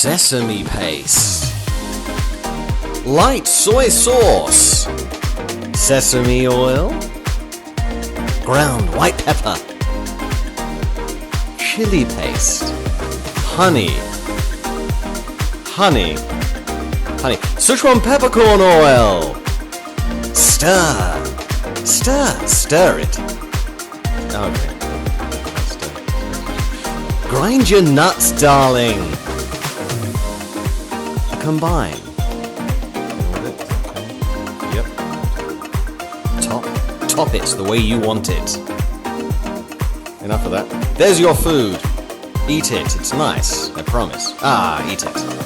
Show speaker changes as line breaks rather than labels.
Sesame paste. Light soy sauce. Sesame oil. Ground white pepper. Chili paste. Honey. Sichuan peppercorn oil. Stir it. Okay. Grind your nuts, darling. Combine. Yep. Top it the way you want it. Enough of that. There's your food. Eat it. It's nice. I promise. Eat it.